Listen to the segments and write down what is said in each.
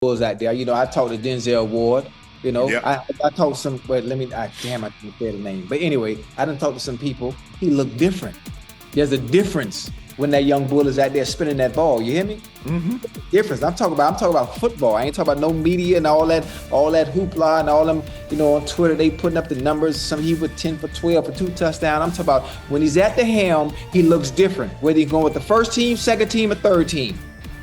Bulls out there. I talked to Denzel Ward. Yep. I talked to some, but I can't say the name. But anyway, I done talked to some people. He looked different. There's a difference when that young bull is out there spinning that ball. You hear me? Mm-hmm. Difference. I'm talking about football. I ain't talking about no media and all that hoopla and all them, on Twitter, they putting up the numbers. Some he with 10 for 12 for 2 touchdowns. I'm talking about when he's at the helm, he looks different. Whether he's going with the first team, second team, or third team.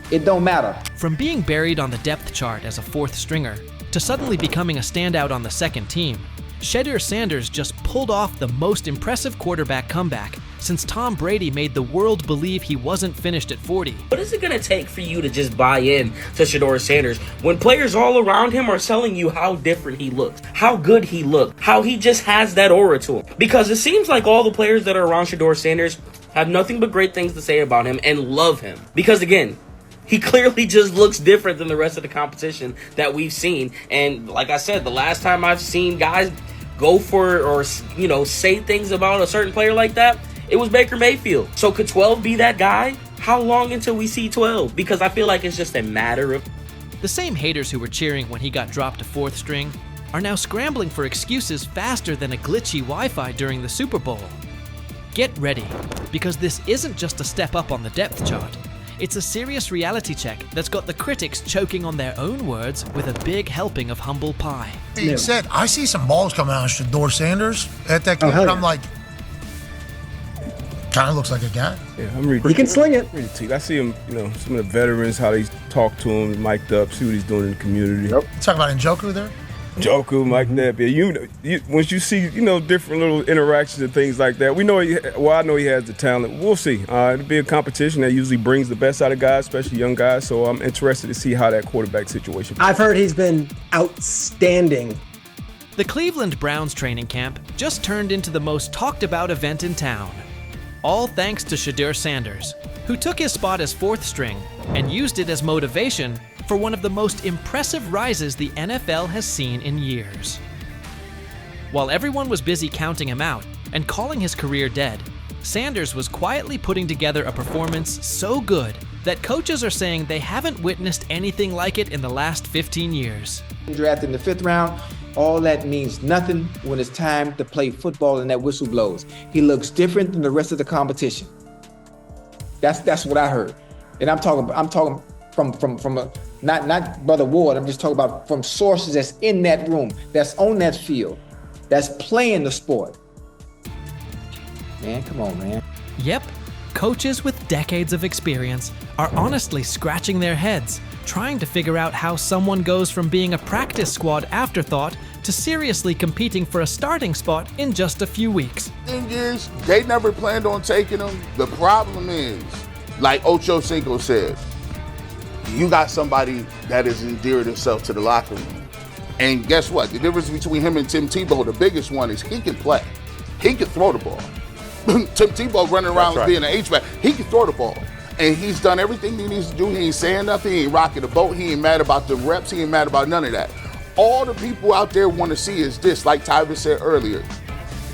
It don't matter. From being buried on the depth chart as a fourth stringer to suddenly becoming a standout on the second team, Shedeur Sanders just pulled off the most impressive quarterback comeback since Tom Brady made the world believe he wasn't finished at 40. What is it going to take for you to just buy in to Shedeur Sanders when players all around him are telling you how different he looks, how good he looks, how he just has that aura to him? Because it seems like all the players that are around Shedeur Sanders have nothing but great things to say about him and love him. Because again, he clearly just looks different than the rest of the competition that we've seen. And like I said, the last time I've seen guys go for or say things about a certain player like that, it was Baker Mayfield. So could 12 be that guy? How long until we see 12? Because I feel like it's just a matter of... The same haters who were cheering when he got dropped to fourth string are now scrambling for excuses faster than a glitchy Wi-Fi during the Super Bowl. Get ready, because this isn't just a step up on the depth chart. It's a serious reality check that's got the critics choking on their own words with a big helping of humble pie. Being said, I see some balls coming out of Shedeur Sanders at that game, and I'm like, kind of looks like a guy. Yeah, I'm reading. He can sling it. I see him, some of the veterans, how they talk to him, mic'd up, see what he's doing in the community. Yep. You talking about Njoku there? Njoku, Mike Knapp. Yeah, once you see, different little interactions and things like that, I know he has the talent. We'll see. It'll be a competition that usually brings the best out of guys, especially young guys. So I'm interested to see how that quarterback situation. I've heard he's been outstanding. The Cleveland Browns training camp just turned into the most talked about event in town. All thanks to Shedeur Sanders, who took his spot as fourth string and used it as motivation for one of the most impressive rises the NFL has seen in years. While everyone was busy counting him out and calling his career dead, Sanders was quietly putting together a performance so good that coaches are saying they haven't witnessed anything like it in the last 15 years. Drafted in the 5th round, all that means nothing when it's time to play football and that whistle blows. He looks different than the rest of the competition. That's what I heard. And I'm talking from a not Brother Ward, I'm just talking about from sources that's in that room, that's on that field, that's playing the sport. Man, come on, man. Yep, coaches with decades of experience are honestly scratching their heads, trying to figure out how someone goes from being a practice squad afterthought to seriously competing for a starting spot in just a few weeks. Thing is, they never planned on taking him. The problem is, like Ocho Cinco said, you got somebody that has endeared himself to the locker room. And guess what? The difference between him and Tim Tebow, the biggest one, is he can play. He can throw the ball. Tim Tebow running around being an H-back. He can throw the ball. And he's done everything he needs to do. He ain't saying nothing. He ain't rocking the boat. He ain't mad about the reps. He ain't mad about none of that. All the people out there want to see is this, like Tyver said earlier.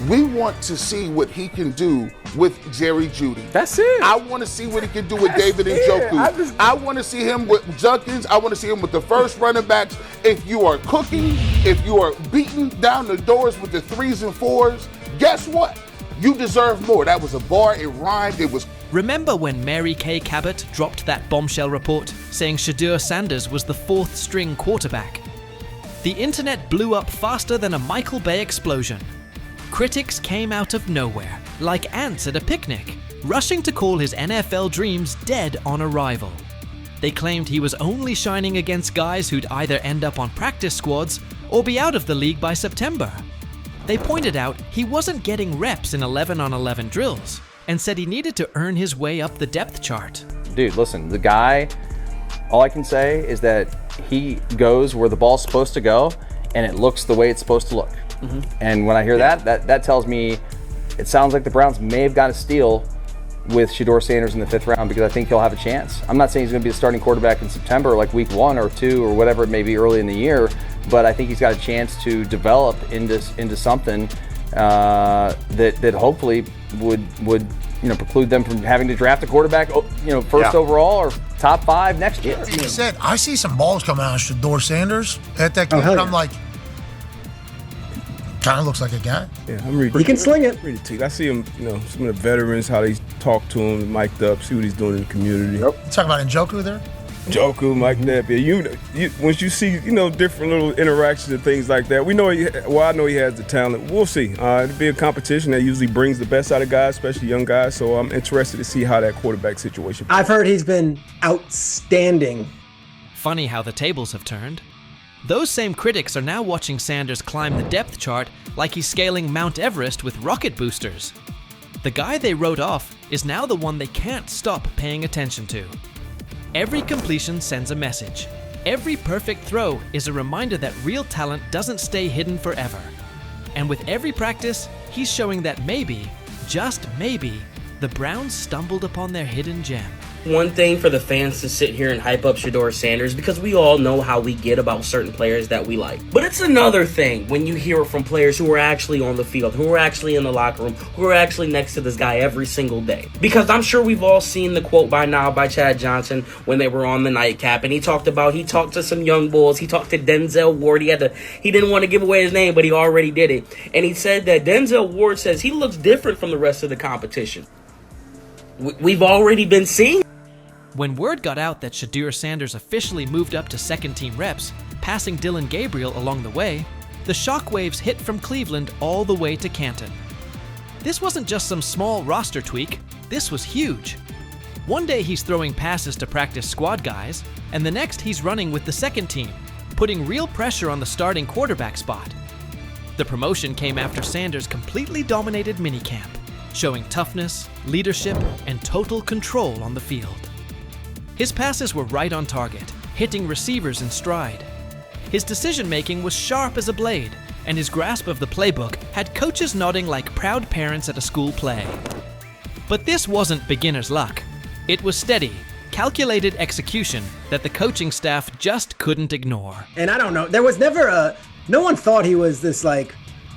We want to see what he can do with Jerry Jeudy. That's it. I want to see what he can do with David Njoku. I want to see him with Junkins. I want to see him with the first running backs. If you are cooking, if you are beating down the doors with the 3s and 4s, guess what? You deserve more. That was a bar. It rhymed. It was. Remember when Mary Kay Cabot dropped that bombshell report saying Shedeur Sanders was the fourth string quarterback? The internet blew up faster than a Michael Bay explosion. Critics came out of nowhere, like ants at a picnic, rushing to call his NFL dreams dead on arrival. They claimed he was only shining against guys who'd either end up on practice squads or be out of the league by September. They pointed out he wasn't getting reps in 11-on-11 drills and said he needed to earn his way up the depth chart. Dude, listen, the guy, all I can say is that he goes where the ball's supposed to go and it looks the way it's supposed to look. Mm-hmm. And when I hear that tells me it sounds like the Browns may have got a steal with Shedeur Sanders in the 5th round, because I think he'll have a chance. I'm not saying he's going to be the starting quarterback in September, like week 1 or 2 or whatever it may be early in the year, but I think he's got a chance to develop into something that hopefully would preclude them from having to draft a quarterback, first overall or top 5 next year. He said, I see some balls coming out of Shedeur Sanders at that game, and I'm like, kind of looks like a guy. Yeah, I'm reading. He can sling it. I see him, some of the veterans, how they talk to him, mic'd up, see what he's doing in the community. You talking about Njoku there? Joku, Mike Napier. You once you see different little interactions and things like that, I know he has the talent. We'll see. It'll be a competition that usually brings the best out of guys, especially young guys. So I'm interested to see how that quarterback situation. I've heard he's been outstanding. Funny how the tables have turned. Those same critics are now watching Sanders climb the depth chart like he's scaling Mount Everest with rocket boosters. The guy they wrote off is now the one they can't stop paying attention to. Every completion sends a message. Every perfect throw is a reminder that real talent doesn't stay hidden forever. And with every practice, he's showing that maybe, just maybe, the Browns stumbled upon their hidden gem. One thing for the fans to sit here and hype up Shedeur Sanders because we all know how we get about certain players that we like. But it's another thing when you hear it from players who are actually on the field, who are actually in the locker room, who are actually next to this guy every single day. Because I'm sure we've all seen the quote by now by Chad Johnson when they were on the nightcap, and he talked to some young bulls. He talked to Denzel Ward. He didn't want to give away his name, but he already did it. And he said that Denzel Ward says he looks different from the rest of the competition. We've already been seeing. When word got out that Shedeur Sanders officially moved up to second-team reps, passing Dylan Gabriel along the way, the shockwaves hit from Cleveland all the way to Canton. This wasn't just some small roster tweak, this was huge. One day he's throwing passes to practice squad guys, and the next he's running with the second team, putting real pressure on the starting quarterback spot. The promotion came after Sanders completely dominated minicamp, showing toughness, leadership, and total control on the field. His passes were right on target, hitting receivers in stride. His decision-making was sharp as a blade, and his grasp of the playbook had coaches nodding like proud parents at a school play. But this wasn't beginner's luck. It was steady, calculated execution that the coaching staff just couldn't ignore. And I don't know, there was never no one thought he was this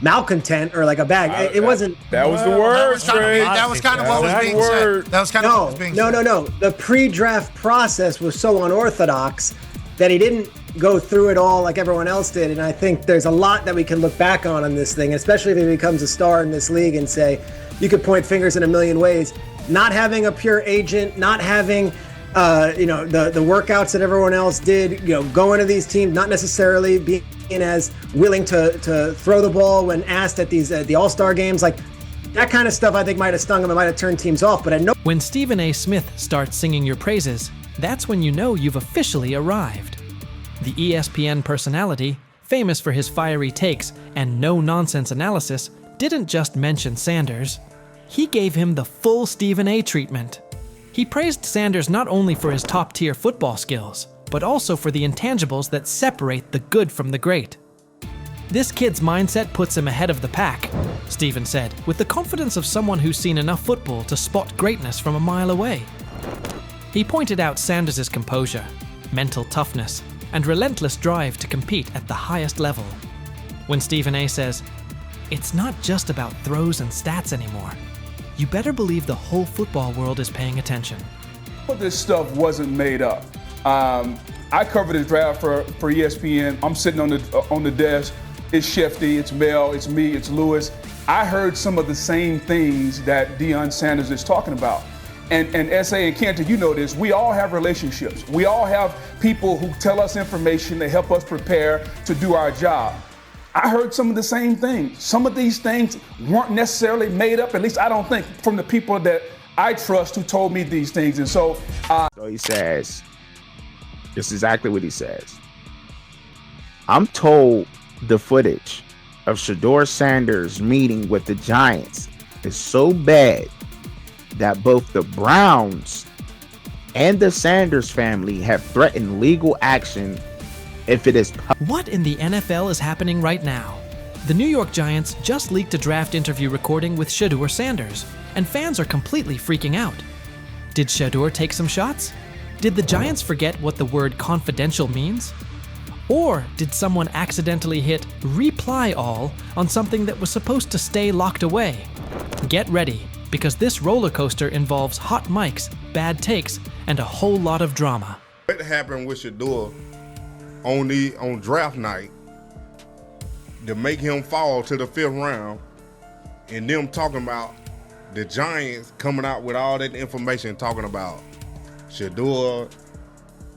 malcontent or like a bag. It wasn't. That was the word, that was kind of what was being said. That was kind of what was being said. No. The pre-draft process was so unorthodox that he didn't go through it all like everyone else did. And I think there's a lot that we can look back on this thing, especially if he becomes a star in this league and say, you could point fingers in a million ways. Not having a pure agent, not having the workouts that everyone else did, going to these teams, not necessarily being as willing to throw the ball when asked at these the All-Star games, like that kind of stuff I think might have stung him, it might have turned teams off, but I know. When Stephen A. Smith starts singing your praises, that's when you know you've officially arrived. The ESPN personality, famous for his fiery takes and no-nonsense analysis, didn't just mention Sanders. He gave him the full Stephen A. treatment. He praised Sanders not only for his top-tier football skills, but also for the intangibles that separate the good from the great. This kid's mindset puts him ahead of the pack, Stephen said, with the confidence of someone who's seen enough football to spot greatness from a mile away. He pointed out Sanders' composure, mental toughness, and relentless drive to compete at the highest level. When Stephen A. says, "It's not just about throws and stats anymore," you better believe the whole football world is paying attention. This stuff wasn't made up. I covered the draft for ESPN. I'm sitting on the desk. It's Shefty, it's Mel, it's me, it's Lewis. I heard some of the same things that Deion Sanders is talking about. And S.A. and Kenton, you know this, we all have relationships. We all have people who tell us information, they help us prepare to do our job. I heard some of the same things. Some of these things weren't necessarily made up, at least I don't think, from the people that I trust who told me these things. And so he says, this is exactly what he says. I'm told the footage of Shedeur Sanders meeting with the Giants is so bad that both the Browns and the Sanders family have threatened legal action if it is. What in the NFL is happening right now? The New York Giants just leaked a draft interview recording with Shedeur Sanders, and fans are completely freaking out. Did Shedeur take some shots? Did the Giants forget what the word confidential means? Or did someone accidentally hit reply all on something that was supposed to stay locked away? Get ready, because this roller coaster involves hot mics, bad takes, and a whole lot of drama. What happened with Shedeur on draft night to make him fall to the 5th round, and them talking about the Giants coming out with all that information talking about Shedeur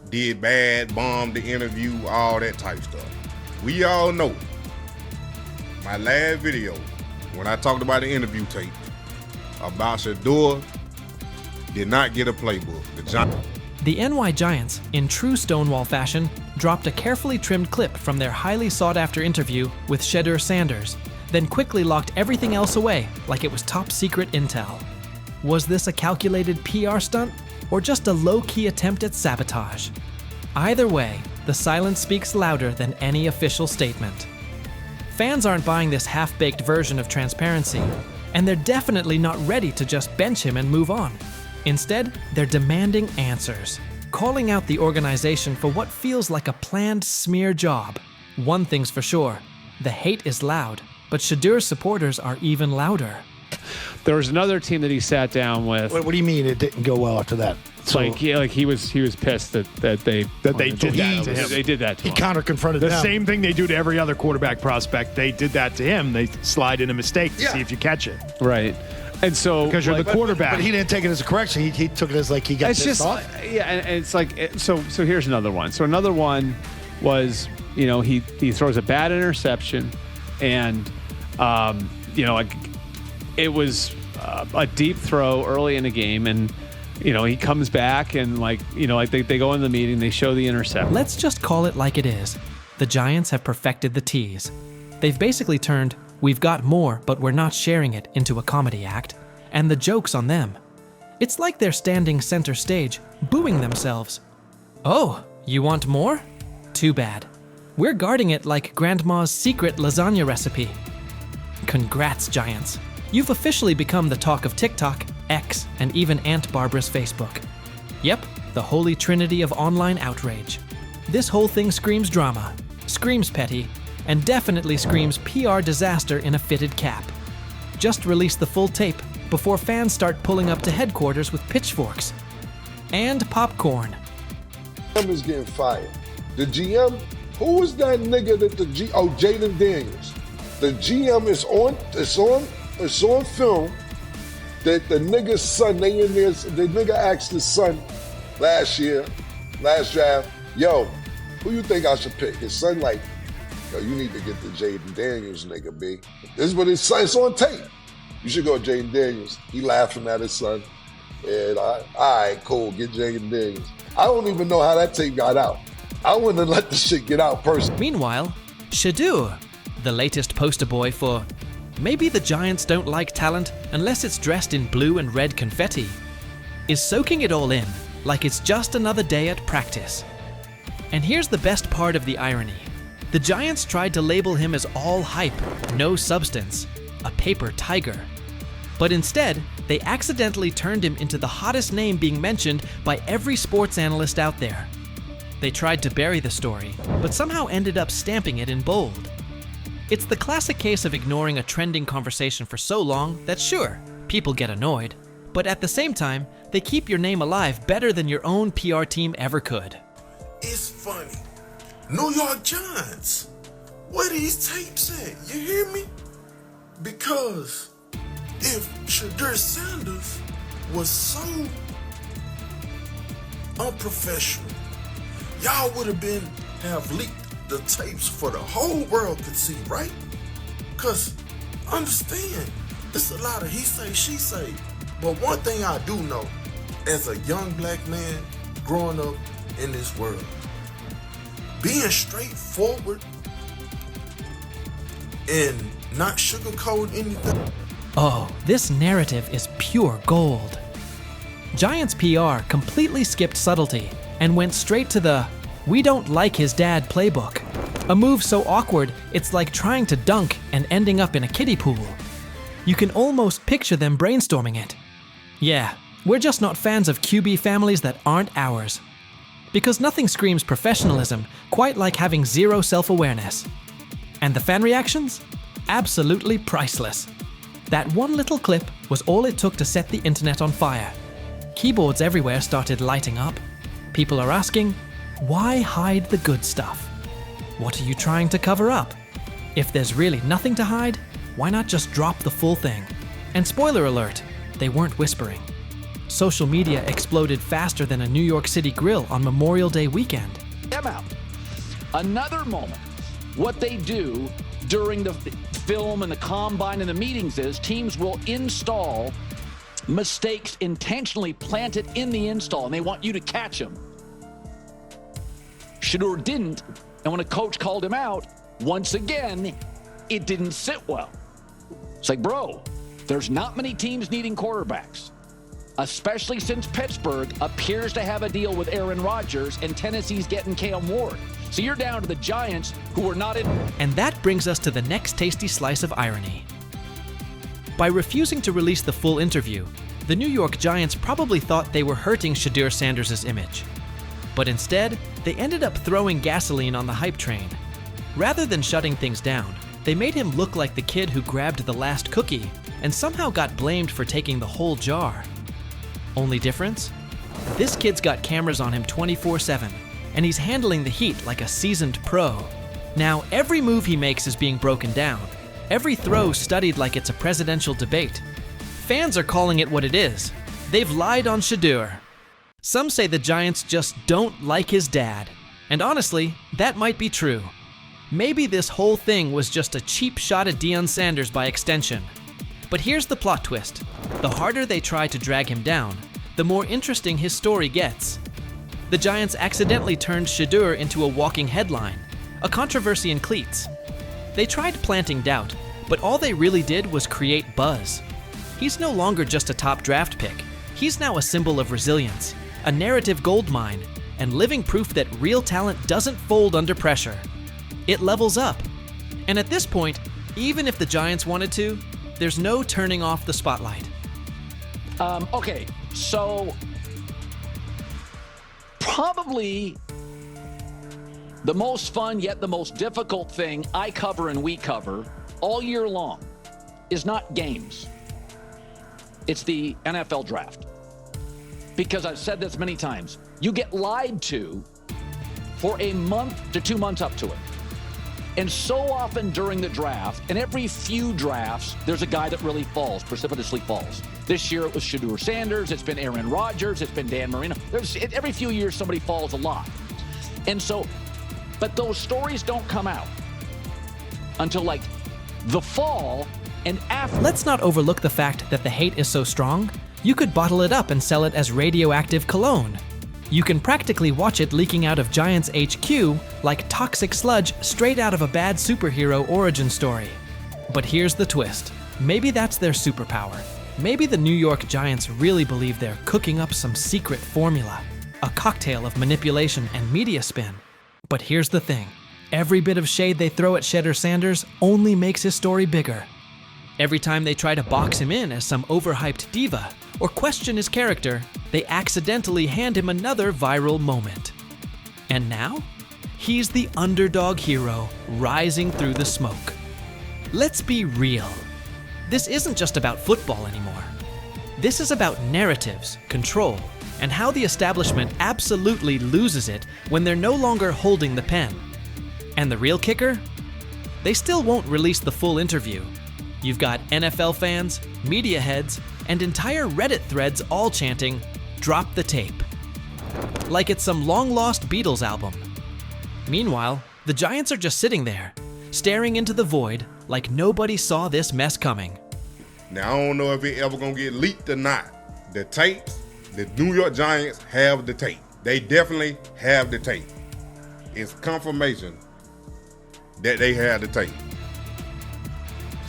did bad, bombed the interview, all that type stuff. We all know my last video when I talked about the interview tape about Shedeur did not get a playbook. The NY Giants, in true Stonewall fashion, dropped a carefully trimmed clip from their highly sought-after interview with Shedeur Sanders, then quickly locked everything else away like it was top-secret intel. Was this a calculated PR stunt, or just a low-key attempt at sabotage? Either way, the silence speaks louder than any official statement. Fans aren't buying this half-baked version of transparency, and they're definitely not ready to just bench him and move on. Instead, they're demanding answers, calling out the organization for what feels like a planned smear job. One thing's for sure, the hate is loud, but Shedeur's supporters are even louder. There was another team that he sat down with. What do you mean it didn't go well after that? So, he was pissed that they did that to him. They did that to him. He counter confronted the them. same thing they do to every other quarterback prospect. They did that to him. They slide in a mistake to see if you catch it. Right. And so because you're the quarterback, but he didn't take it as a correction. He took it as like he got pissed off. Yeah, and it's like so here's another one. So another one was he throws a bad interception, and like it was a deep throw early in the game, and he comes back and they go in the meeting, they show the interception. Let's just call it like it is. The Giants have perfected the tease. They've basically turned "we've got more, but we're not sharing it" into a comedy act, and the joke's on them. It's like they're standing center stage, booing themselves. Oh, you want more? Too bad. We're guarding it like Grandma's secret lasagna recipe. Congrats, Giants. You've officially become the talk of TikTok, X, and even Aunt Barbara's Facebook. Yep, the holy trinity of online outrage. This whole thing screams drama, screams petty, and definitely screams PR disaster in a fitted cap. Just release the full tape before fans start pulling up to headquarters with pitchforks. And popcorn. GM is getting fired. The GM, who was that nigga that Jaden Daniels. The GM is on film that the nigga's son, the nigga asked his son last draft, yo, who you think I should pick? His son like, yo, you need to get the Jaden Daniels nigga, B. This is what his son, it's on tape. You should go with Jaden Daniels. He laughing at his son. And all right, cool, get Jaden Daniels. I don't even know how that tape got out. I wouldn't have let the shit get out personally. Meanwhile, Shedeur, the latest poster boy for maybe the Giants don't like talent unless it's dressed in blue and red confetti, is soaking it all in like it's just another day at practice. And here's the best part of the irony. The Giants tried to label him as all hype, no substance, a paper tiger. But instead, they accidentally turned him into the hottest name being mentioned by every sports analyst out there. They tried to bury the story, but somehow ended up stamping it in bold. It's the classic case of ignoring a trending conversation for so long that sure, people get annoyed, but at the same time, they keep your name alive better than your own PR team ever could. It's funny. New York Giants, where these tapes at? You hear me? Because if Shedeur Sanders was so unprofessional, y'all would have leaked the tapes for the whole world could see, right? Cause understand, it's a lot of he say, she say. But one thing I do know, as a young black man growing up in this world, being straightforward and not sugarcoat anything. Oh, this narrative is pure gold. Giants PR completely skipped subtlety and went straight to the "we don't like his dad" playbook. A move so awkward, it's like trying to dunk and ending up in a kiddie pool. You can almost picture them brainstorming it. Yeah, we're just not fans of QB families that aren't ours. Because nothing screams professionalism quite like having zero self-awareness. And the fan reactions? Absolutely priceless. That one little clip was all it took to set the internet on fire. Keyboards everywhere started lighting up. People are asking, why hide the good stuff? What are you trying to cover up? If there's really nothing to hide, why not just drop the full thing? And spoiler alert, they weren't whispering. Social media exploded faster than a New York City grill on Memorial Day weekend. Them out. Another moment. What they do during the film and the combine and the meetings is teams will install mistakes intentionally planted in the install, and they want you to catch them. Shedeur didn't, and when a coach called him out, once again, it didn't sit well. It's like, bro, there's not many teams needing quarterbacks, especially since Pittsburgh appears to have a deal with Aaron Rodgers and Tennessee's getting Cam Ward. So you're down to the Giants, who are not in. And that brings us to the next tasty slice of irony. By refusing to release the full interview, the New York Giants probably thought they were hurting Shedeur Sanders' image. But instead, they ended up throwing gasoline on the hype train. Rather than shutting things down, they made him look like the kid who grabbed the last cookie and somehow got blamed for taking the whole jar. Only difference? This kid's got cameras on him 24/7, and he's handling the heat like a seasoned pro. Now, every move he makes is being broken down, every throw studied like it's a presidential debate. Fans are calling it what it is. They've lied on Shedeur. Some say the Giants just don't like his dad. And honestly, that might be true. Maybe this whole thing was just a cheap shot at Deion Sanders by extension. But here's the plot twist. The harder they try to drag him down, the more interesting his story gets. The Giants accidentally turned Shedeur into a walking headline, a controversy in cleats. They tried planting doubt, but all they really did was create buzz. He's no longer just a top draft pick. He's now a symbol of resilience, a narrative goldmine, and living proof that real talent doesn't fold under pressure. It levels up. And at this point, even if the Giants wanted to, there's no turning off the spotlight. Okay, so probably the most fun yet the most difficult thing I cover and we cover all year long is not games. It's the NFL draft. Because I've said this many times, you get lied to for a month to 2 months up to it. And so often during the draft, and every few drafts, there's a guy that really falls, precipitously falls. This year it was Shedeur Sanders, it's been Aaron Rodgers, it's been Dan Marino. Every few years somebody falls a lot. And so, but those stories don't come out until like the fall and after. Let's not overlook the fact that the hate is so strong, you could bottle it up and sell it as radioactive cologne. You can practically watch it leaking out of Giants HQ like toxic sludge straight out of a bad superhero origin story. But here's the twist. Maybe that's their superpower. Maybe the New York Giants really believe they're cooking up some secret formula, a cocktail of manipulation and media spin. But here's the thing. Every bit of shade they throw at Shedeur Sanders only makes his story bigger. Every time they try to box him in as some overhyped diva or question his character, they accidentally hand him another viral moment. And now, he's the underdog hero rising through the smoke. Let's be real. This isn't just about football anymore. This is about narratives, control, and how the establishment absolutely loses it when they're no longer holding the pen. And the real kicker? They still won't release the full interview. You've got NFL fans, media heads, and entire Reddit threads all chanting, "Drop the tape." Like it's some long-lost Beatles album. Meanwhile, the Giants are just sitting there, staring into the void like nobody saw this mess coming. Now, I don't know if it ever gonna get leaked or not. The tapes, the New York Giants have the tape. They definitely have the tape. It's confirmation that they have the tape.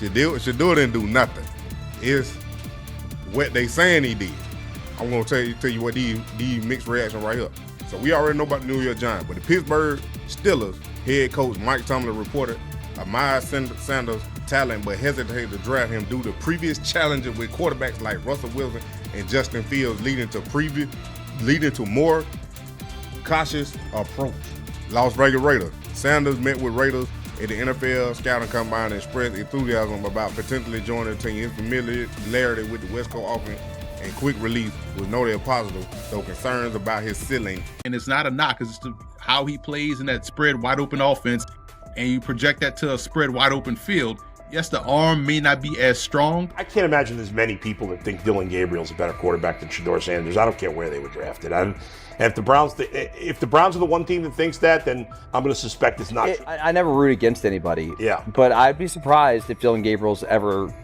Shedeur didn't do nothing. It's what they saying he did. I'm gonna tell you what these mixed reaction right here. So we already know about the New York Giants, but the Pittsburgh Steelers head coach Mike Tomlin reported Miles Sanders' talent, but hesitated to draft him due to previous challenges with quarterbacks like Russell Wilson and Justin Fields, leading to more cautious approach. Las Vegas Raiders. Sanders met with Raiders at the NFL Scouting Combine and expressed enthusiasm about potentially joining the team. His familiarity with the West Coast offense and quick release was noted positive, though concerns about his ceiling. And it's not a knock, because it's how he plays in that spread wide open offense, and you project that to a spread wide open field. Yes, the arm may not be as strong. I can't imagine there's many people that think Dillon Gabriel's a better quarterback than Shedeur Sanders. I don't care where they were drafted. And if the Browns are the one team that thinks that, then I'm going to suspect it's not true. I never root against anybody. Yeah. But I'd be surprised if Dillon Gabriel's ever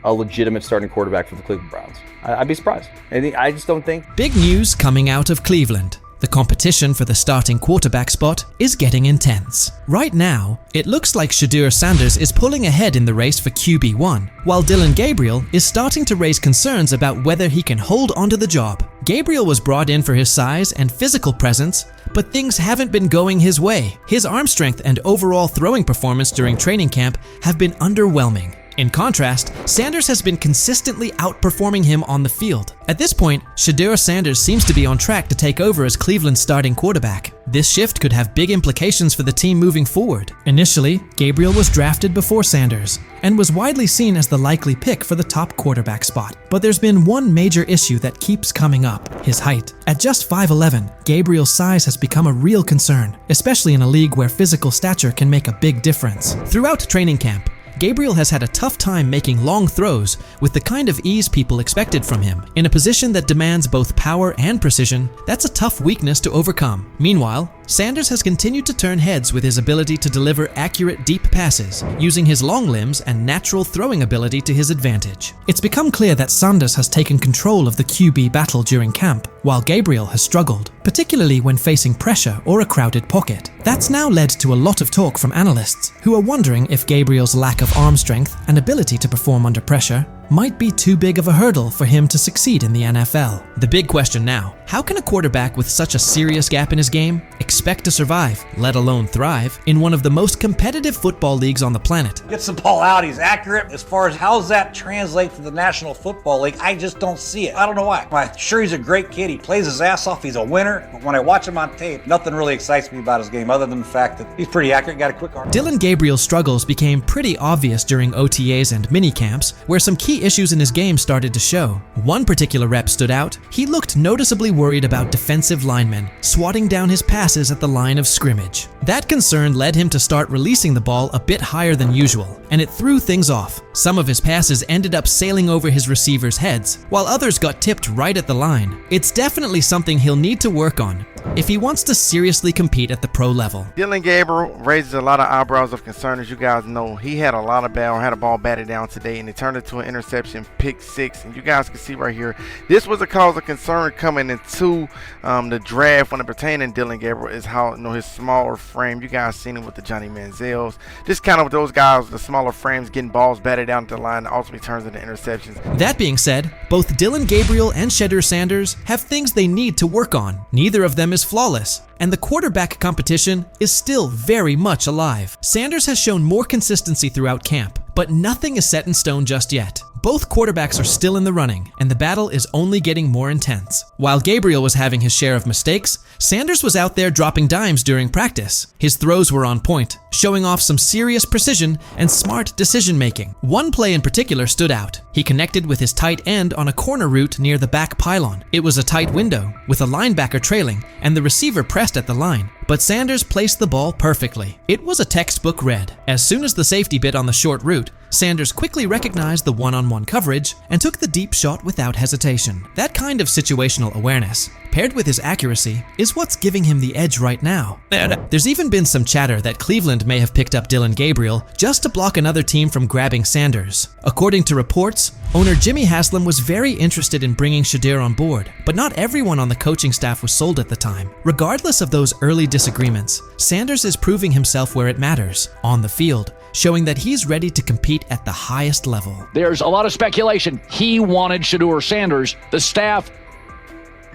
a legitimate starting quarterback for the Cleveland Browns. I'd be surprised. I just don't think. Big news coming out of Cleveland. The competition for the starting quarterback spot is getting intense. Right now, it looks like Shedeur Sanders is pulling ahead in the race for QB1, while Dillon Gabriel is starting to raise concerns about whether he can hold onto the job. Gabriel was brought in for his size and physical presence, but things haven't been going his way. His arm strength and overall throwing performance during training camp have been underwhelming. In contrast, Sanders has been consistently outperforming him on the field. At this point, Shedeur Sanders seems to be on track to take over as Cleveland's starting quarterback. This shift could have big implications for the team moving forward. Initially, Gabriel was drafted before Sanders and was widely seen as the likely pick for the top quarterback spot. But there's been one major issue that keeps coming up: his height. At just 5'11", Gabriel's size has become a real concern, especially in a league where physical stature can make a big difference. Throughout training camp, Gabriel has had a tough time making long throws with the kind of ease people expected from him. In a position that demands both power and precision, that's a tough weakness to overcome. Meanwhile, Sanders has continued to turn heads with his ability to deliver accurate deep passes, using his long limbs and natural throwing ability to his advantage. It's become clear that Sanders has taken control of the QB battle during camp, while Gabriel has struggled, particularly when facing pressure or a crowded pocket. That's now led to a lot of talk from analysts, who are wondering if Gabriel's lack of arm strength and ability to perform under pressure might be too big of a hurdle for him to succeed in the NFL. The big question now: how can a quarterback with such a serious gap in his game expect to survive, let alone thrive, in one of the most competitive football leagues on the planet? Gets the ball out, he's accurate. As far as how's that translate to the National Football League, I just don't see it. I don't know why. I'm sure he's a great kid, he plays his ass off, he's a winner, but when I watch him on tape, nothing really excites me about his game other than the fact that he's pretty accurate, got a quick arm. Dillon Gabriel's struggles became pretty obvious during OTAs and minicamps, where some key issues in his game started to show. One particular rep stood out. He looked noticeably worried about defensive linemen swatting down his passes at the line of scrimmage. That concern led him to start releasing the ball a bit higher than usual, and it threw things off. Some of his passes ended up sailing over his receivers' heads, while others got tipped right at the line. It's definitely something he'll need to work on if he wants to seriously compete at the pro level. Dillon Gabriel raises a lot of eyebrows of concern. As you guys know, he had a ball batted down today, and it turned into an interception, pick six. And you guys can see right here, this was a cause of concern coming into the draft when it pertained to Dillon Gabriel, is how, his smaller frame. You guys seen it with the Johnny Manziels. Just kind of with those guys, the smaller frames, getting balls batted down to the line, ultimately turns into interceptions. That being said, both Dillon Gabriel and Shedeur Sanders have things they need to work on. Neither of them is flawless, and the quarterback competition is still very much alive. Sanders has shown more consistency throughout camp, but nothing is set in stone just yet. Both quarterbacks are still in the running, and the battle is only getting more intense. While Gabriel was having his share of mistakes, Sanders was out there dropping dimes during practice. His throws were on point, showing off some serious precision and smart decision-making. One play in particular stood out. He connected with his tight end on a corner route near the back pylon. It was a tight window, with a linebacker trailing, and the receiver pressed at the line. But Sanders placed the ball perfectly. It was a textbook read. As soon as the safety bit on the short route, Sanders quickly recognized the one-on-one coverage and took the deep shot without hesitation. That kind of situational awareness, paired with his accuracy, is what's giving him the edge right now. There's even been some chatter that Cleveland may have picked up Dillon Gabriel just to block another team from grabbing Sanders. According to reports, owner Jimmy Haslam was very interested in bringing Shedeur on board, but not everyone on the coaching staff was sold at the time. Regardless of those early disagreements, Sanders is proving himself where it matters, on the field, showing that he's ready to compete at the highest level. There's a lot of speculation. He wanted Shedeur Sanders. The staff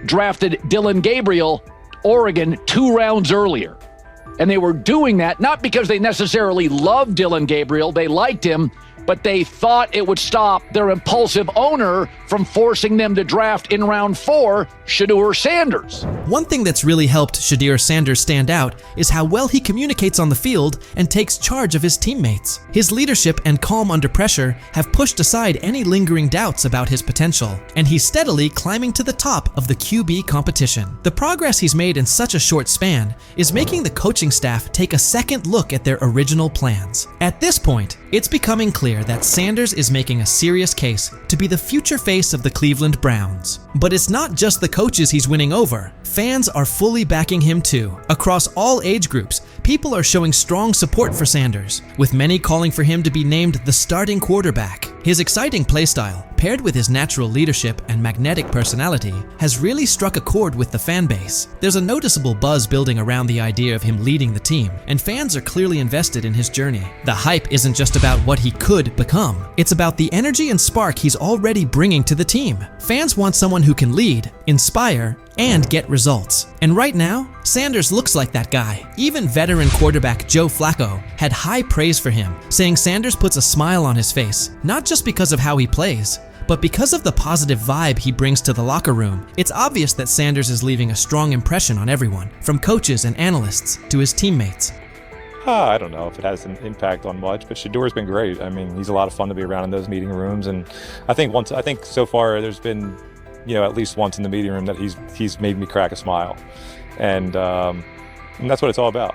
drafted Dillon Gabriel, Oregon, 2 rounds earlier. And they were doing that not because they necessarily loved Dillon Gabriel. They liked him, but they thought it would stop their impulsive owner from forcing them to draft in round 4 Shedeur Sanders. One thing that's really helped Shedeur Sanders stand out is how well he communicates on the field and takes charge of his teammates. His leadership and calm under pressure have pushed aside any lingering doubts about his potential, and he's steadily climbing to the top of the QB competition. The progress he's made in such a short span is making the coaching staff take a second look at their original plans. At this point, it's becoming clear that Sanders is making a serious case to be the future face of the Cleveland Browns. But it's not just the coaches he's winning over. Fans are fully backing him too. Across all age groups, people are showing strong support for Sanders, with many calling for him to be named the starting quarterback. His exciting play style, paired with his natural leadership and magnetic personality, has really struck a chord with the fan base. There's a noticeable buzz building around the idea of him leading the team, and fans are clearly invested in his journey. The hype isn't just about what he could become, it's about the energy and spark he's already bringing to the team. Fans want someone who can lead, inspire, and get results. And right now, Sanders looks like that guy. Even veteran quarterback Joe Flacco had high praise for him, saying Sanders puts a smile on his face, not just because of how he plays, but because of the positive vibe he brings to the locker room. It's obvious that Sanders is leaving a strong impression on everyone, from coaches and analysts to his teammates. I don't know if it has an impact on much, but Shedeur's been great. I mean, he's a lot of fun to be around in those meeting rooms, and I think so far there's been, at least once in the meeting room that he's made me crack a smile, and that's what it's all about.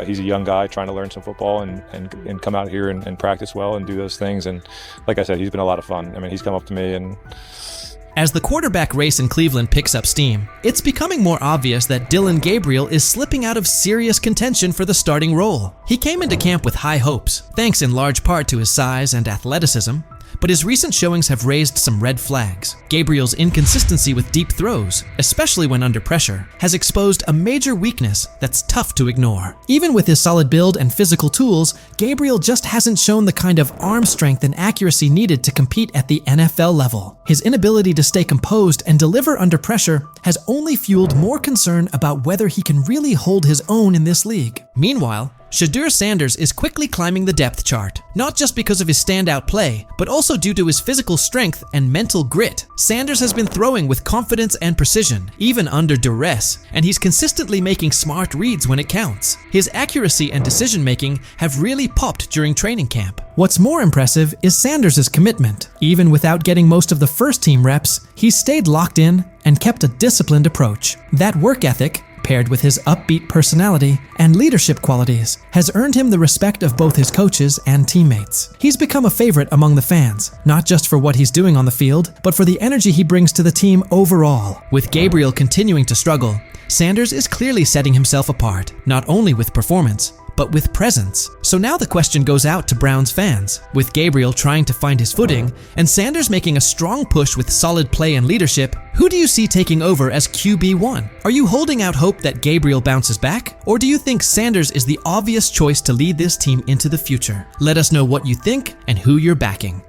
He's a young guy trying to learn some football and come out here and practice well and do those things. And like I said, he's been a lot of fun. I mean, he's come up to me and. As the quarterback race in Cleveland picks up steam, it's becoming more obvious that Dillon Gabriel is slipping out of serious contention for the starting role. He came into camp with high hopes, thanks in large part to his size and athleticism, but his recent showings have raised some red flags. Gabriel's inconsistency with deep throws, especially when under pressure, has exposed a major weakness that's tough to ignore. Even with his solid build and physical tools, Gabriel just hasn't shown the kind of arm strength and accuracy needed to compete at the NFL level. His inability to stay composed and deliver under pressure has only fueled more concern about whether he can really hold his own in this league. Meanwhile, Shedeur Sanders is quickly climbing the depth chart, not just because of his standout play, but also due to his physical strength and mental grit. Sanders has been throwing with confidence and precision, even under duress, and he's consistently making smart reads when it counts. His accuracy and decision-making have really popped during training camp. What's more impressive is Sanders' commitment. Even without getting most of the first-team reps, he's stayed locked in and kept a disciplined approach. That work ethic, paired with his upbeat personality and leadership qualities, has earned him the respect of both his coaches and teammates. He's become a favorite among the fans, not just for what he's doing on the field, but for the energy he brings to the team overall. With Gabriel continuing to struggle, Sanders is clearly setting himself apart, not only with performance, but with presence. So now the question goes out to Browns fans. With Gabriel trying to find his footing, and Sanders making a strong push with solid play and leadership, who do you see taking over as QB1? Are you holding out hope that Gabriel bounces back? Or do you think Sanders is the obvious choice to lead this team into the future? Let us know what you think and who you're backing.